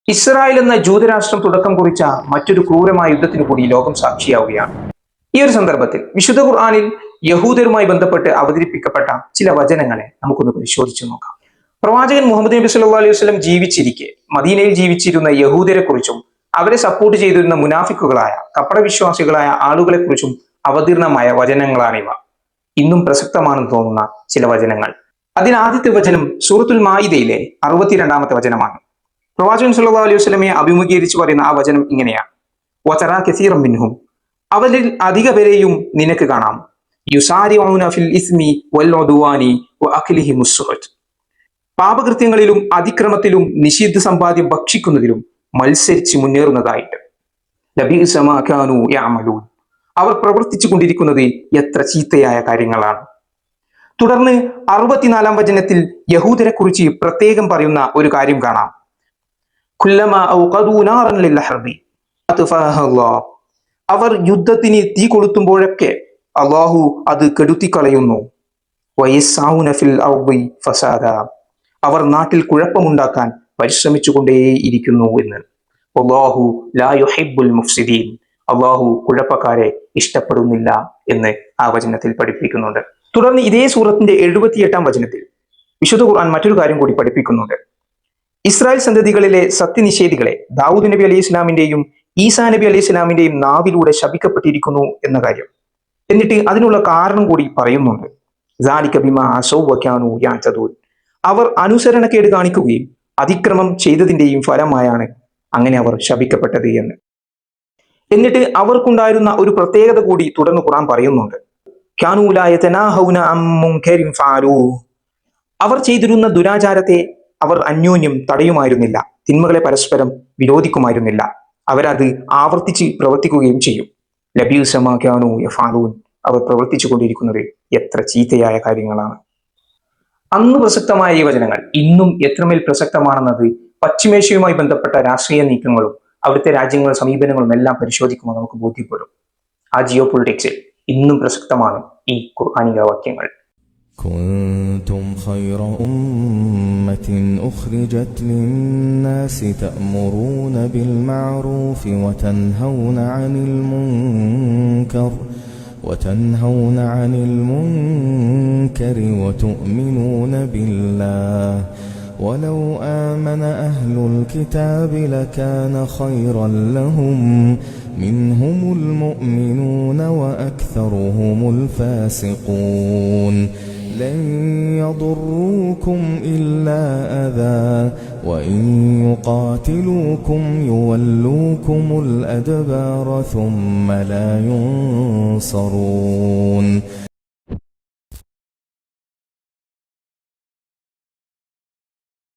Israel എന്ന ജൂതരാഷ്ട്രം തുടക്കം കുറിച്ച മറ്റൊരു ക്രൂരമായ യുദ്ധത്തിന് കൂടി ലോകം സാക്ഷിയാവുകയാണ്. ഈ ഒരു സന്ദർഭത്തിൽ വിശുദ്ധ ഖുർആനിൽ യഹൂദരുമായി ബന്ധപ്പെട്ട് അവതരിപ്പിക്കപ്പെട്ട ചില വചനങ്ങളെ നമുക്കൊന്ന് പരിശോധിച്ചു നോക്കാം. പ്രവാചകൻ മുഹമ്മദ് നബി സല്ലല്ലാഹു അലൈഹി വസല്ലം ജീവിച്ചിരിക്കെ മദീനയിൽ ജീവിച്ചിരുന്ന യഹൂദരെ കുറിച്ചും അവരെ സപ്പോർട്ട് ചെയ്തിരുന്ന മുനാഫിക്കുകളായ കപടവിശ്വാസികളായ ആളുകളെ കുറിച്ചും അവതീർണമായ വചനങ്ങളാണിവ. ഇന്നും പ്രസക്തമാണെന്ന് തോന്നുന്ന ചില വചനങ്ങൾ. അതിനാദ്യത്തെ വചനം സൂറത്തുൽ മാഇദയിലെ 62-ാമത്തെ വചനമാണ്. പ്രവാചകൻ സല്ലല്ലാഹു അലൈഹി വസല്ലമയെ അഭിമുഖീകരിച്ച് പറയുന്ന ആ വചനം ഇങ്ങനെയാണ്: വതറാ കസീറൻ മിൻഹും, അവരിൽ അധിക പേരെയും നിനക്ക് കാണാം, യുസാരിഊന ഫിൽ ഇസ്മി വൽ ഉദ്വാനി വഅക്ലിഹിമുസ് സുഹ്ത്, പാപകൃത്യങ്ങളിലും അതിക്രമത്തിലും നിഷിദ്ധ സമ്പാദ്യം ഭക്ഷിക്കുന്നതിലും മത്സരിച്ച് മുന്നേറുന്നതായിട്ട്. ലബീസ മാ കാനൂ യഅമലൂൻ, അവർ പ്രവർത്തിച്ചു കൊണ്ടിരിക്കുന്നത് എത്ര ചീത്തയായ കാര്യങ്ങളാണ്. തുടർന്ന് 64-ാം വചനത്തിൽ യഹൂദരെ കുറിച്ച് പ്രത്യേകം പറയുന്ന ഒരു കാര്യം കാണാം. കുല്ലമാ ഔഖദൂ നാറൻ ലിൽഹർബി അത്ഫാഹ അല്ലാഹ്, അവർ യുദ്ധത്തിന് തീ കൊളുത്തുമ്പോഴൊക്കെ അള്ളാഹു അത് കെടുത്തിക്കളയുന്നു. വയസ്സാഉന ഫിൽ അർദി ഫസാദ, അവർ നാട്ടിൽ കുഴപ്പമുണ്ടാക്കാൻ പരിശ്രമിച്ചുകൊണ്ടേയിരിക്കുന്നു എന്ന്. വല്ലാഹു ലാ യുഹിബ്ബുൽ മുഫ്സിദീൻ, അള്ളാഹു കുഴപ്പക്കാരെ ഇഷ്ടപ്പെടുന്നില്ല എന്ന് ആ വചനത്തിൽ പഠിപ്പിക്കുന്നുണ്ട്. തുടർന്ന് ഇതേ സൂറത്തിന്റെ 78-ാം വചനത്തിൽ വിശുദ്ധ ഖുർആൻ മറ്റൊരു കാര്യം കൂടി പഠിപ്പിക്കുന്നുണ്ട്. ഇസ്രായേൽ സന്തതികളിലെ സത്യനിഷേധികളെ ദാവൂദ് നബി അലൈഹി ഇസ്ലാമിന്റെയും ഈസാ നബി അലൈഹി ഇസ്ലാമിന്റെയും നാവിലൂടെ ശപിക്കപ്പെട്ടിരിക്കുന്നു എന്ന കാര്യം. എന്നിട്ട് അതിനുള്ള കാരണം കൂടി പറയുന്നുണ്ട്. ദാലിക ബിമാ അസൗ വകാനൂ യഅ്തദൂൻ, അവർ അനുസരണക്കേട് കാണിക്കുകയും അതിക്രമം ചെയ്തതിന്റെയും ഫലമായാണ് അങ്ങനെ അവർ ശപിക്കപ്പെട്ടത് എന്ന്. എന്നിട്ട് അവർക്കുണ്ടായിരുന്ന ഒരു പ്രത്യേകത കൂടി തുടർന്ന് ഖുർആൻ പറയുന്നുണ്ട്. കാനൂ ലാ യതനാഹൗന അൻ മുൻകരിൻ ഫഅലൂ, അവർ ചെയ്തിരുന്ന ദുരാചാരത്തെ അവർ അന്യോന്യം തടയുമായിരുന്നില്ല, തിന്മകളെ പരസ്പരം വിരോധിക്കുമായിരുന്നില്ല, അവരത് ആവർത്തിച്ച് പ്രവർത്തിക്കുകയും ചെയ്യും. ലബീസ മാ കാനൂ യഫഅലൂൻ, അവർ പ്രവർത്തിച്ചു കൊണ്ടിരിക്കുന്നത് എത്ര ചീത്തയായ കാര്യങ്ങളാണ്. അന്ന് പ്രസക്തമായ ഈ വചനങ്ങൾ ഇന്നും എത്രമേൽ പ്രസക്തമാണെന്നത് പശ്ചിമേഷ്യയുമായി ബന്ധപ്പെട്ട രാഷ്ട്രീയ നീക്കങ്ങളും അവിടുത്തെ രാജ്യങ്ങളുടെ സമീപനങ്ങളും എല്ലാം പരിശോധിക്കുമ്പോൾ നമുക്ക് ബോധ്യപ്പെടും. ആ ജിയോ പൊളിറ്റിക്സിൽ ഇന്നും പ്രസക്തമാണ് ഈ ഖുർആനിക വാക്യങ്ങൾ. كنتم خير أمة أخرجت للناس تأمرون بالمعروف وتنهون عن المنكر وتؤمنون بالله ولو آمن أهل الكتاب لكان خيرا لهم منهم المؤمنون وأكثرهم الفاسقون لن يضروكم إلا أذى وإن يقاتلوكم يولوكم الأدبار ثم لا ينصرون.